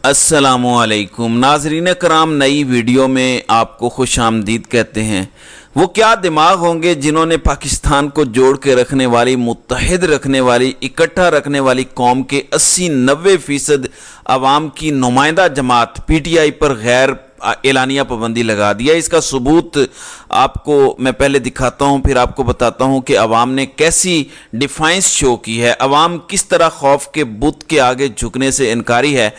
अस्सलामुअलैकुम नाजरीन कराम, नई वीडियो में आपको खुश आमदीद कहते हैं। वो क्या दिमाग होंगे जिन्होंने पाकिस्तान को जोड़ के रखने वाली, मुत्तहिद रखने वाली, इकट्ठा रखने वाली कौम के 80-90% आवाम की नुमाइंदा जमात PTI पर गैर एलानिया पाबंदी लगा दिया। इसका सबूत आपको मैं पहले दिखाता हूं, फिर आपको बताता हूं कि अवाम ने कैसी डिफाइंस शो की है, अवाम किस तरह खौफ के बुत के आगे झुकने से इनकारी है।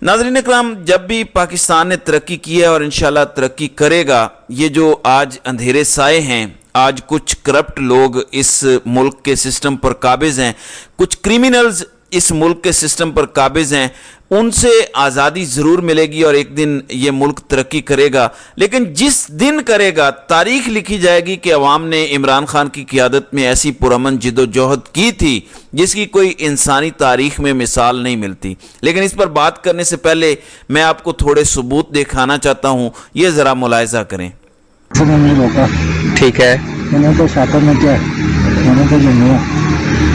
नाज़रीन इकराम, जब भी पाकिस्तान ने तरक्की की है और इंशाल्लाह तरक्की करेगा, ये जो आज अंधेरे साए हैं, आज कुछ करप्ट लोग इस मुल्क के सिस्टम पर काबिज हैं, कुछ क्रिमिनल्स इस मुल्क के सिस्टम पर काबिज हैं, उनसे आज़ादी ज़रूर मिलेगी और एक दिन ये मुल्क तरक्की करेगा। लेकिन जिस दिन करेगा, तारीख लिखी जाएगी कि अवाम ने इमरान खान की क़ियादत में ऐसी पुरअमन जिद्दोजहद की थी जिसकी कोई इंसानी तारीख में मिसाल नहीं मिलती। लेकिन इस पर बात करने से पहले मैं आपको थोड़े सबूत दिखाना चाहता हूँ, ये ज़रा मुलाहिज़ा करें। ठीक है, मैंने तो शाकर में क्या मैंने तो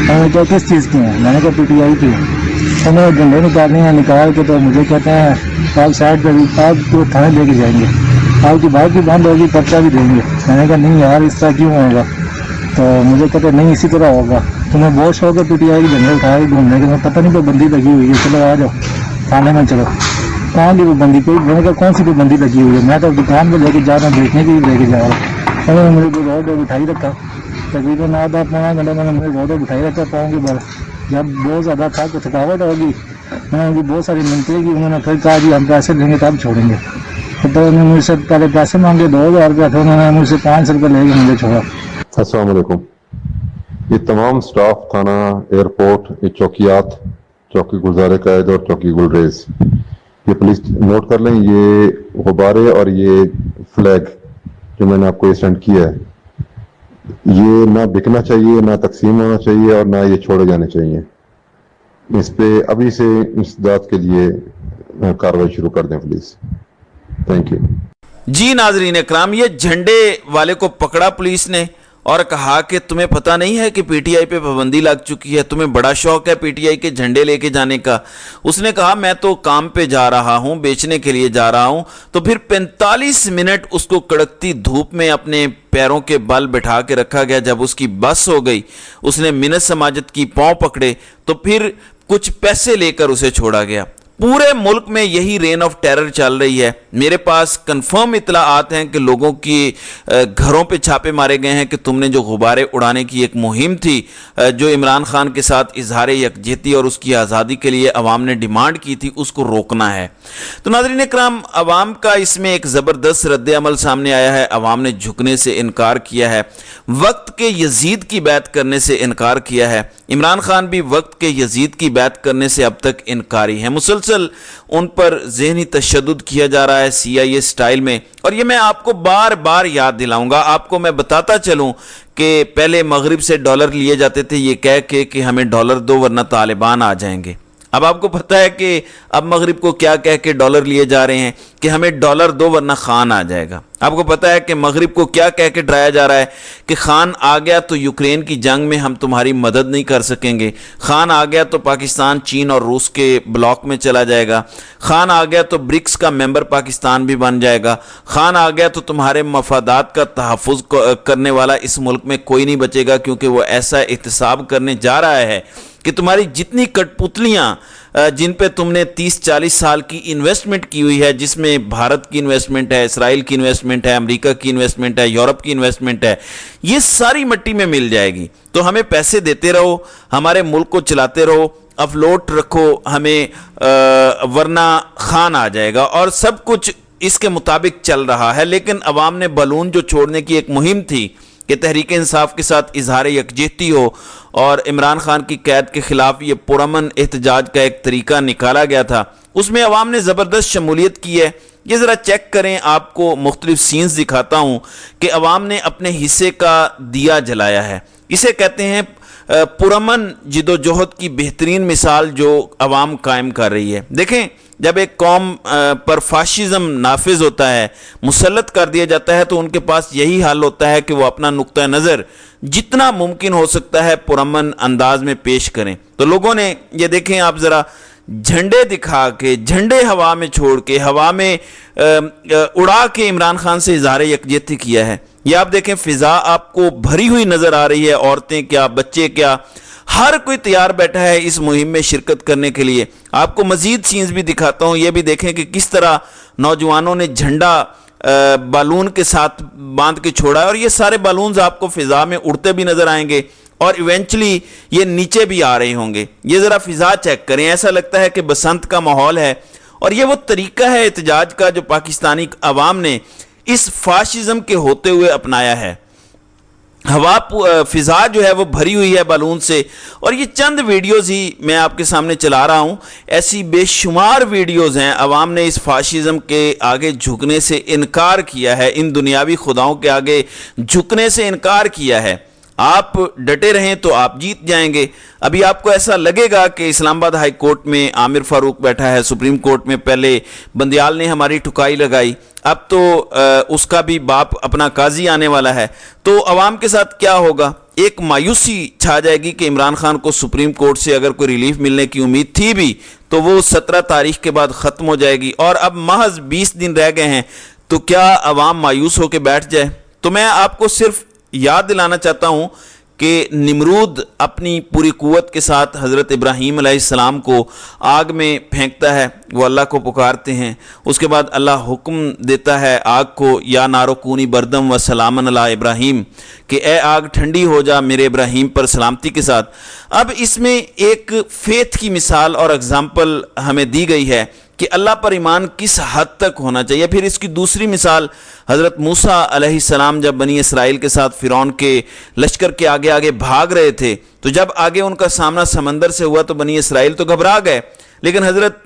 मैंने क्या किस चीज़ की है, मैंने तो PTI की है। तो मैं झंडे निकालने हैं, निकाल के तो मुझे कहते हैं आप साइड पर भी आप तो थाने लेके जाएंगे, आपकी बाइक भी बंद होगी, पर्चा भी देंगे। मैंने कहा नहीं यार, इस तरह क्यों होगा? तो मुझे कहते नहीं इसी तरह होगा। तो मैं बहुत शौक है PTI के झंडे उठा के घूमने के, मैं पता नहीं पाबंदी लगी हुई है, चलो आ जाओ थाने में चलो। कहाँ की पाबंदी? कोई मैंने कहा कौन सी पाबंदी लगी हुई है? मैं तो दुकान में लेके जा रहा हूँ, देखने के लिए लेके जा रहा हूँ। उन्होंने मुझे रोड पर बिठाई रखा, तकरीबन आधा पौना घंटा मैंने मुझे रोड पर बिठाई रखा पाँव के बल। जब बहुत ज़्यादा था तो थकावट होगी, मैंने उनकी बहुत सारी मिलती की, उन्होंने फिर कहा जी हम पैसे देंगे तब छोड़ेंगे। तो उन्होंने मुझसे पहले पैसे मांगे 2000 रुपया थे, उन्होंने मुझसे 500 रुपये लेके मुझे छोड़ा। अस्सलाम वालेकुम। ये तमाम स्टाफ थाना, एयरपोर्ट, ये चौकियात, चौकी गुलजार कायद और चौकी गुलरेज, ये पुलिस नोट कर लें, ये गुब्बारे और ये फ्लैग जो मैंने आपको ये सेंड किया है, ये ना बिकना चाहिए, ना तकसीम होना चाहिए और ना ये छोड़े जाने चाहिए। इस पे अभी से इंसदाद के लिए कार्रवाई शुरू कर दें पुलिस। Thank you. जी नाजरीन इकराम, ये झंडे वाले को पकड़ा पुलिस ने और कहा कि तुम्हें पता नहीं है कि PTI पे पाबंदी लग चुकी है, तुम्हें बड़ा शौक है PTI के झंडे लेके जाने का। उसने कहा मैं तो काम पे जा रहा हूं, बेचने के लिए जा रहा हूं। तो फिर 45 मिनट उसको कड़कती धूप में अपने पैरों के बल बिठा के रखा गया। जब उसकी बस हो गई, उसने मिन्नत समाजत की पांव पकड़े, तो फिर कुछ पैसे लेकर उसे छोड़ा गया। पूरे मुल्क में यही रेन ऑफ टेरर चल रही है। मेरे पास कंफर्म इत्तलाआत हैं कि लोगों की घरों पे छापे मारे गए हैं कि तुमने जो गुब्बारे उड़ाने की एक मुहिम थी, जो इमरान खान के साथ इजहार यकजहती और उसकी आज़ादी के लिए अवाम ने डिमांड की थी, उसको रोकना है। तो नाज़रीन इकराम, अवाम का इसमें एक ज़बरदस्त रद्द-ए-अमल सामने आया है। अवाम ने झुकने से इनकार किया है, वक्त के यजीद की बैत करने से इनकार किया है। इमरान खान भी वक्त के यजीद की बैत करने से अब तक इनकारी है। मुसलसल उन पर ज़हनी तशद्दुद किया जा रहा है CIA स्टाइल में। और ये मैं आपको बार बार याद दिलाऊंगा। आपको मैं बताता चलूं कि पहले मगरिब से डॉलर लिए जाते थे ये कह के कि हमें डॉलर दो वरना तालिबान आ जाएंगे। अब आपको पता है कि अब मगरिब को क्या कह के डॉलर लिए जा रहे हैं कि हमें डॉलर दो वरना खान आ जाएगा। आपको पता है कि मगरिब को क्या कह के डराया जा रहा है कि खान आ गया तो यूक्रेन की जंग में हम तुम्हारी मदद नहीं कर सकेंगे, खान आ गया तो पाकिस्तान चीन और रूस के ब्लॉक में चला जाएगा, खान आ गया तो ब्रिक्स का मेंबर पाकिस्तान भी बन जाएगा, खान आ गया तो तुम्हारे मफादात का तहफ़्फ़ुज़ करने वाला इस मुल्क में कोई नहीं बचेगा, क्योंकि वो ऐसा एहतसाब करने जा रहा है कि तुम्हारी जितनी कठपुतलियाँ जिन पे तुमने 30-40 साल की इन्वेस्टमेंट की हुई है, जिसमें भारत की इन्वेस्टमेंट है, इसराइल की इन्वेस्टमेंट है, अमेरिका की इन्वेस्टमेंट है, यूरोप की इन्वेस्टमेंट है, ये सारी मिट्टी में मिल जाएगी। तो हमें पैसे देते रहो, हमारे मुल्क को चलाते रहो, अफलोट रखो हमें, वरना खान आ जाएगा। और सब कुछ इसके मुताबिक चल रहा है। लेकिन अवाम ने बलून जो छोड़ने की एक मुहिम थी कि तहरीक इंसाफ के साथ इजहार यकजहती हो और इमरान खान की कैद के खिलाफ ये पुरअमन एहतजाज का एक तरीका निकाला गया था, उसमें अवाम ने ज़बरदस्त शमूलियत की है। ये ज़रा चेक करें, आपको मुख्तलिफ सीन्स दिखाता हूँ कि अवाम ने अपने हिस्से का दिया जलाया है। इसे कहते हैं पुरअमन जिद्दोजहद की बेहतरीन मिसाल जो अवाम कायम कर रही है। देखें, जब एक कौम पर फाशिज्म नाफिज होता है, मुसल्लत कर दिया जाता है, तो उनके पास यही हाल होता है कि वो अपना नुक्ता नज़र जितना मुमकिन हो सकता है पुरअमन अंदाज में पेश करें। तो लोगों ने ये देखें, आप ज़रा झंडे दिखा के, झंडे हवा में छोड़ के, हवा में उड़ा के इमरान खान से इजहार यकजहती किया है। ये आप देखें, फिजा आपको भरी हुई नजर आ रही है, औरतें क्या, बच्चे क्या, हर कोई तैयार बैठा है इस मुहिम में शिरकत करने के लिए। आपको मजीद सीन्स भी दिखाता हूँ, ये भी देखें कि किस तरह नौजवानों ने झंडा बालून के साथ बांध के छोड़ा है, और ये सारे बालून्स आपको फिजा में उड़ते भी नजर आएंगे और इवेंचुअली ये नीचे भी आ रहे होंगे। ये ज़रा फिजा चेक करें, ऐसा लगता है कि बसंत का माहौल है। और ये वो तरीका है एहतजाज का जो पाकिस्तानी अवाम ने इस फाशिज्म के होते हुए अपनाया है। हवा फिजा जो है वो भरी हुई है बालून से, और ये चंद वीडियोस ही मैं आपके सामने चला रहा हूँ। ऐसी बेशुमार वीडियोस हैं। अवाम ने इस फाशिज्म के आगे झुकने से इनकार किया है, इन दुनियावी खुदाओं के आगे झुकने से इनकार किया है। आप डटे रहें तो आप जीत जाएंगे। अभी आपको ऐसा लगेगा कि इस्लामाबाद हाई कोर्ट में आमिर फारूक बैठा है, सुप्रीम कोर्ट में पहले बंदियाल ने हमारी ठुकाई लगाई, अब तो उसका भी बाप अपना काजी आने वाला है। तो अवाम के साथ क्या होगा? एक मायूसी छा जाएगी कि इमरान खान को सुप्रीम कोर्ट से अगर कोई रिलीफ मिलने की उम्मीद थी भी तो वो 17 तारीख के बाद ख़त्म हो जाएगी, और अब महज 20 दिन रह गए हैं। तो क्या अवाम मायूस होकर बैठ जाए? तो मैं आपको सिर्फ याद दिलाना चाहता हूं कि निमरूद अपनी पूरी कुव्वत के साथ हज़रत इब्राहीम अलैहिस्सलाम को आग में फेंकता है, वो अल्लाह को पुकारते हैं। उसके बाद अल्लाह हुक्म देता है आग को, या नारो कूनी बरदम व सलामन अला इब्राहीम, कि ए आग ठंडी हो जा मेरे इब्राहीम पर सलामती के साथ। अब इसमें एक फेथ की मिसाल और एग्जाम्पल हमें दी गई है कि अल्लाह पर ईमान किस हद तक होना चाहिए। फिर इसकी दूसरी मिसाल हज़रत मूसा अलैहिस्सलाम जब बनी इसराइल के साथ फ़िरौन के लश्कर के आगे आगे भाग रहे थे, तो जब आगे उनका सामना समंदर से हुआ तो बनी इसराइल तो घबरा गए, लेकिन हज़रत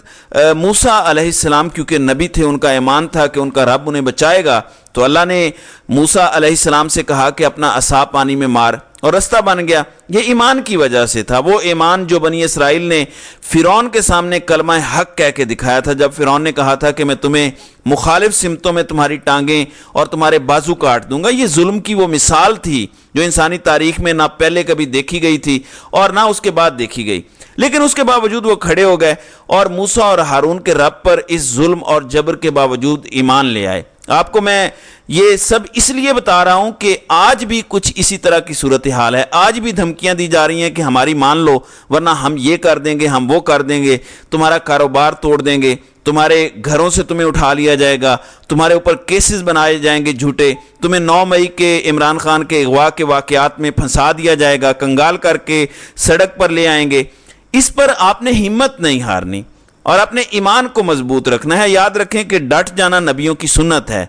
मूसा अलैहिस्सलाम क्योंकि नबी थे, उनका ईमान था कि उनका रब उन्हें बचाएगा, तो अल्लाह ने मूसा अलैहिस्सलाम से कहा कि अपना असा पानी में मार, और रास्ता बन गया। ये ईमान की वजह से था, वो ईमान जो बनी इसराइल ने फ़िरौन के सामने कलमा हक कह के दिखाया था। जब फ़िरौन ने कहा था कि मैं तुम्हें मुखालिफ सिमतों में तुम्हारी टांगें और तुम्हारे बाजू काट दूंगा, ये जुल्म की वो मिसाल थी जो इंसानी तारीख में ना पहले कभी देखी गई थी और ना उसके बाद देखी गई। लेकिन उसके बावजूद वो खड़े हो गए और मूसा और हारून के रब पर इस जुल्म और जबर के बावजूद ईमान ले आए। आपको मैं ये सब इसलिए बता रहा हूं कि आज भी कुछ इसी तरह की सूरत हाल है। आज भी धमकियां दी जा रही हैं कि हमारी मान लो, वरना हम ये कर देंगे, हम वो कर देंगे, तुम्हारा कारोबार तोड़ देंगे, तुम्हारे घरों से तुम्हें उठा लिया जाएगा, तुम्हारे ऊपर केसेस बनाए जाएंगे झूठे, तुम्हें 9 मई के इमरान खान के अगवा के वाकयात में फंसा दिया जाएगा, कंगाल करके सड़क पर ले आएंगे। इस पर आपने हिम्मत नहीं हारनी और अपने ईमान को मजबूत रखना है। याद रखें कि डट जाना नबियों की सुन्नत है।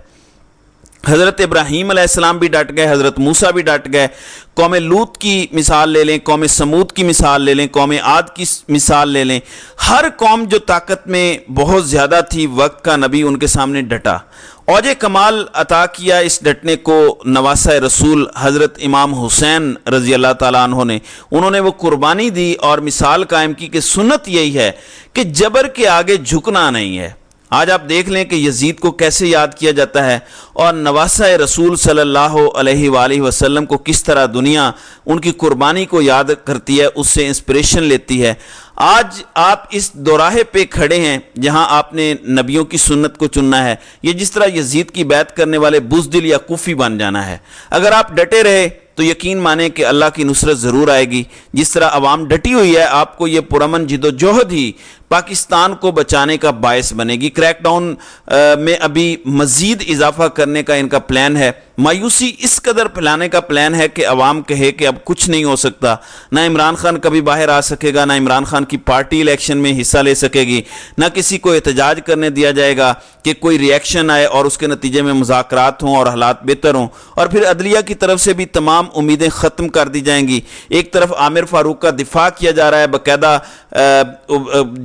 हज़रत इब्राहीम अलैहिस्सलाम भी डट गए, हज़रत मूसा भी डट गए। कौम लूत की मिसाल ले लें, कौम समूद की मिसाल ले लें, कौम आद की मिसाल ले लें। हर कौम जो ताकत में बहुत ज़्यादा थी, वक्त का नबी उनके सामने डटा। औजे कमाल अता किया इस डटने को नवासा रसूल हज़रत इमाम हुसैन रज़ी अल्लाह ताला अन्हो ने। उन्होंने वो कुर्बानी दी और मिसाल कायम की कि सुन्नत यही है कि जबर के आगे झुकना नहीं है। आज आप देख लें कि यजीद को कैसे याद किया जाता है और नवासा रसूल सल्लल्लाहु अलैहि वसल्लम को किस तरह दुनिया उनकी कुर्बानी को याद करती है, उससे इंस्पिरेशन लेती है। आज आप इस दोराहे पे खड़े हैं जहां आपने नबियों की सुन्नत को चुनना है। ये जिस तरह यजीद की बैत करने वाले बुज़दिल या कुफी बन जाना है। अगर आप डटे रहे तो यकीन माने कि अल्लाह की नुसरत ज़रूर आएगी। जिस तरह अवाम डटी हुई है, आपको ये पुरअमन जिद्दोजहद ही पाकिस्तान को बचाने का बायस बनेगी। क्रैकडाउन में अभी मज़ीद इजाफा करने का इनका प्लान है। मायूसी इस कदर फैलाने का प्लान है कि अवाम कहे कि अब कुछ नहीं हो सकता, ना इमरान खान कभी बाहर आ सकेगा, ना इमरान खान की पार्टी इलेक्शन में हिस्सा ले सकेगी, ना किसी को एहतजाज करने दिया जाएगा कि कोई रिएक्शन आए और उसके नतीजे में मुज़ाकरात हों और हालात बेहतर हों। और फिर अदलिया की तरफ से भी तमाम उम्मीदें ख़त्म कर दी जाएंगी। एक तरफ आमिर फारूक का दिफा किया जा रहा है, बाकायदा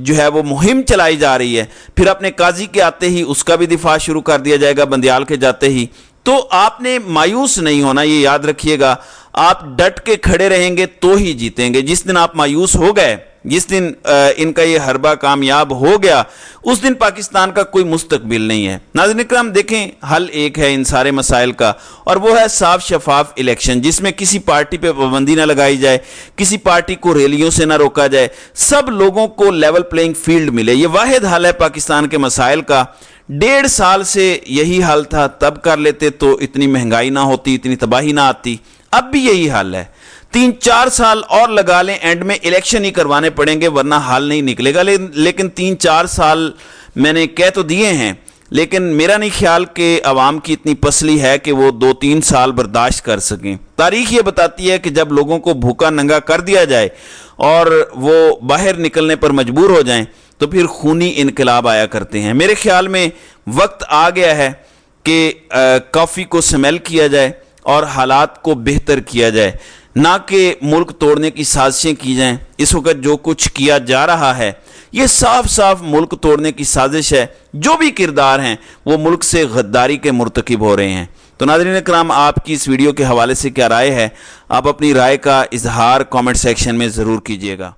जो है वो मुहिम चलाई जा रही है, फिर अपने काजी के आते ही उसका भी दिफा शुरू कर दिया जाएगा बंदियाल के जाते ही। तो आपने मायूस नहीं होना, ये याद रखिएगा। आप डट के खड़े रहेंगे तो ही जीतेंगे। जिस दिन आप मायूस हो गए जिस दिन इनका ये हरबा कामयाब हो गया उस दिन पाकिस्तान का कोई मुस्तकबिल नहीं है। नाज़रीन इकराम, देखें हल एक है इन सारे मसाइल का, और वो है साफ शफाफ इलेक्शन, जिसमें किसी पार्टी पे पाबंदी ना लगाई जाए, किसी पार्टी को रैलियों से ना रोका जाए, सब लोगों को लेवल प्लेइंग फील्ड मिले। ये वाहिद हल है पाकिस्तान के मसाइल का। 1.5 साल से यही हाल था, तब कर लेते तो इतनी महंगाई ना होती, इतनी तबाही ना आती। अब भी यही हाल है। 3-4 साल और लगा लें, एंड में इलेक्शन ही करवाने पड़ेंगे वरना हाल नहीं निकलेगा। लेकिन 3-4 साल मैंने कह तो दिए हैं, लेकिन मेरा नहीं ख्याल कि अवाम की इतनी पसली है कि वो 2-3 साल बर्दाश्त कर सकें। तारीख ये बताती है कि जब लोगों को भूखा नंगा कर दिया जाए और वो बाहर निकलने पर मजबूर हो जाएं तो फिर खूनी इनकलाब आया करते हैं। मेरे ख्याल में वक्त आ गया है कि कॉफ़ी को स्मेल किया जाए और हालात को बेहतर किया जाए, ना कि मुल्क तोड़ने की साजिशें की जाएं। इस वक्त जो कुछ किया जा रहा है ये साफ साफ मुल्क तोड़ने की साजिश है। जो भी किरदार हैं वो मुल्क से गद्दारी के मुर्तकिब हो रहे हैं। तो नाज़रीन इकराम, आपकी इस वीडियो के हवाले से क्या राय है? आप अपनी राय का इजहार कमेंट सेक्शन में ज़रूर कीजिएगा।